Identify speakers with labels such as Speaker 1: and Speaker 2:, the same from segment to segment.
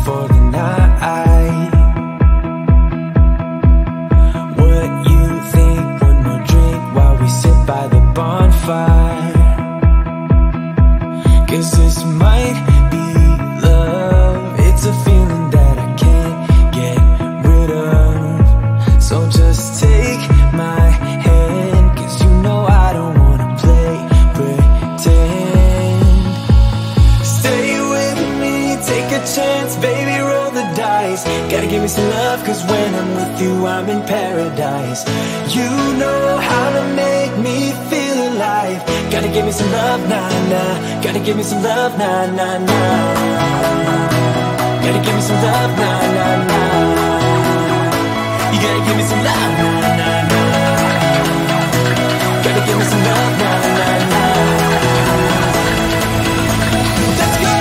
Speaker 1: for the night. What you think? One more drink while we sit by the bonfire. 'Cause this might be love. It's a feeling that I can't get rid of. So just take my hand, 'cause you know I don't wanna play pretend. Stay with me, take a chance, baby, roll the dice. Gotta give me some love, 'cause when I'm with you, I'm in paradise. You know how to make me feel alive. Gotta give me some love, nah, nah. Gotta give me some love, nah, nah, nah. Gotta give me some love, nah, nah, nah. You gotta give me some love, nah, nah, nah. Gotta give me some love, nah, nah, nah. Let's go!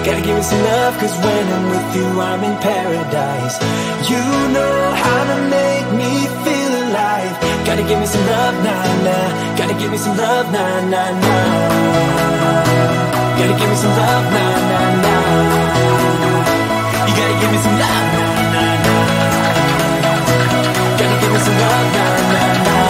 Speaker 1: Gotta give me some love, 'cause when I'm with you, I'm in paradise. You know how to make me feel alive. Gotta give me some love, nah, nah. Gotta give me some love, nah, nah, nah. Gotta give me some love, nah, nah, nah. You gotta give me some love, nah, nah, nah. Gotta give me some love, nah, nah, nah.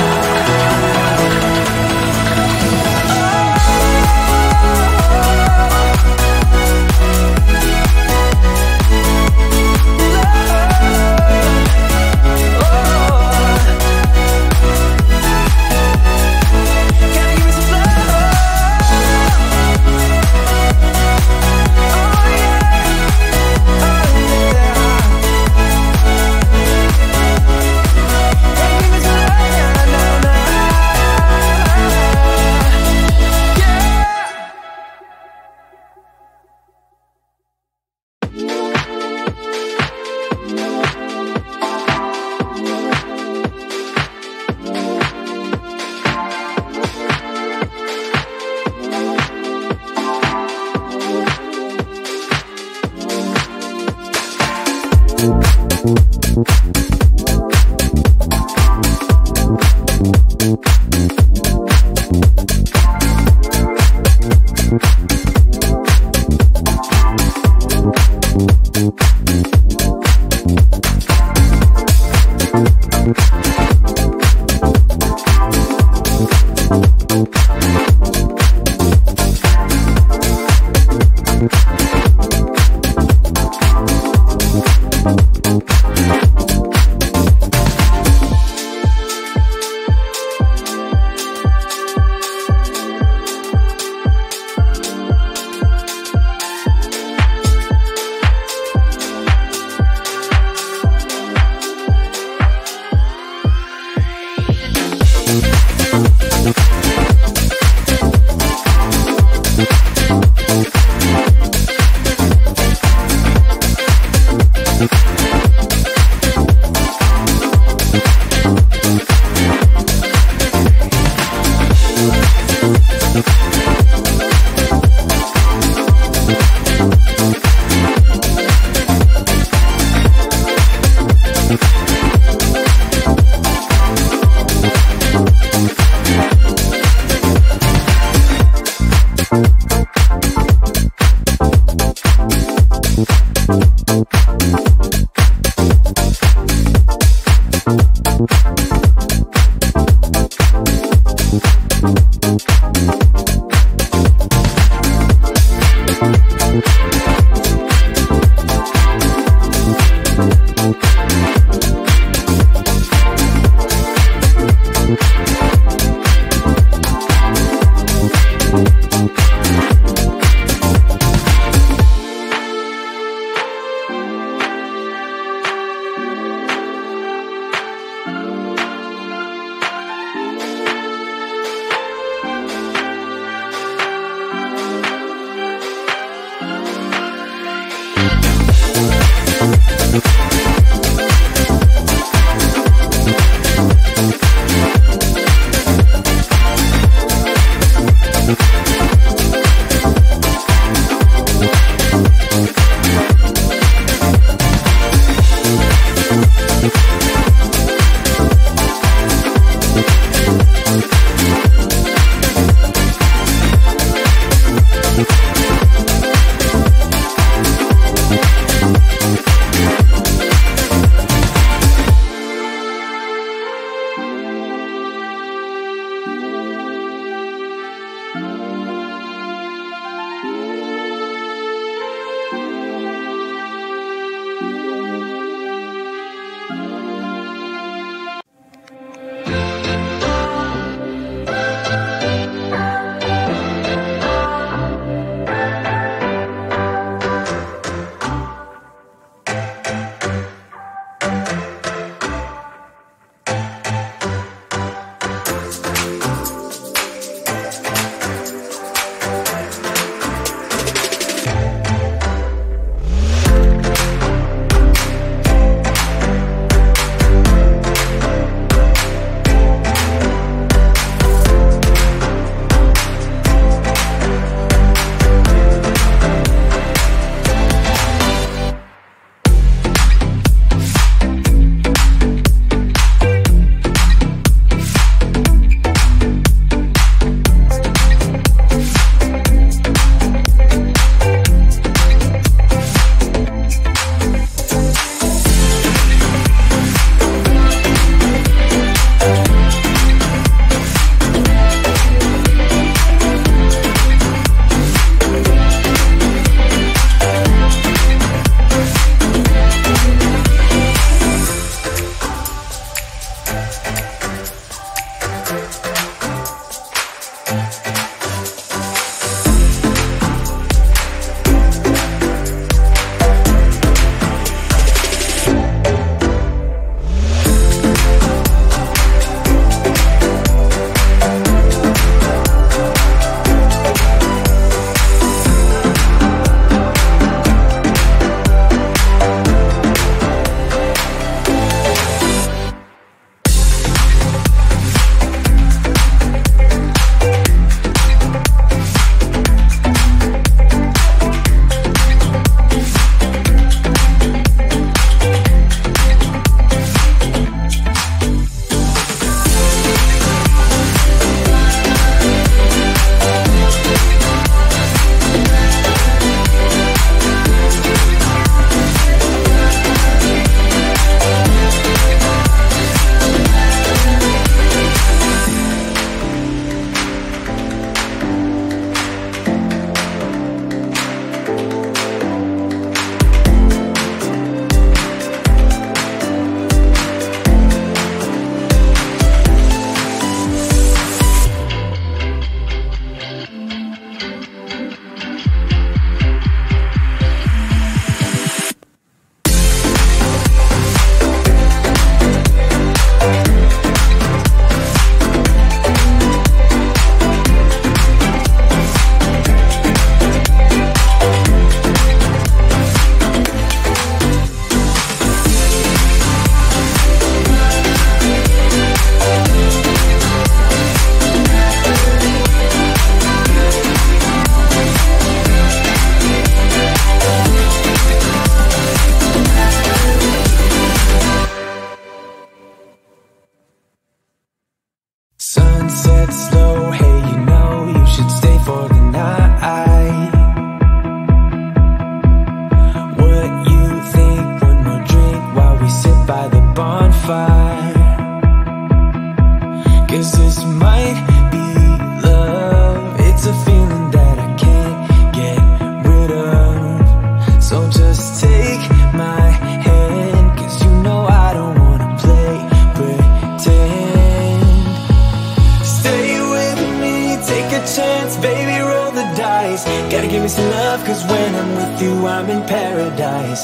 Speaker 1: a chance, baby, roll the dice. Gotta give me some love, cause when I'm with you, I'm in paradise.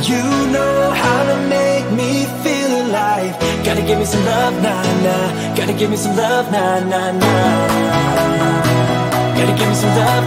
Speaker 1: You know how to make me feel alive. Gotta give me some love, nah, nah. Gotta give me some love, nah, nah, nah. Gotta give me some love,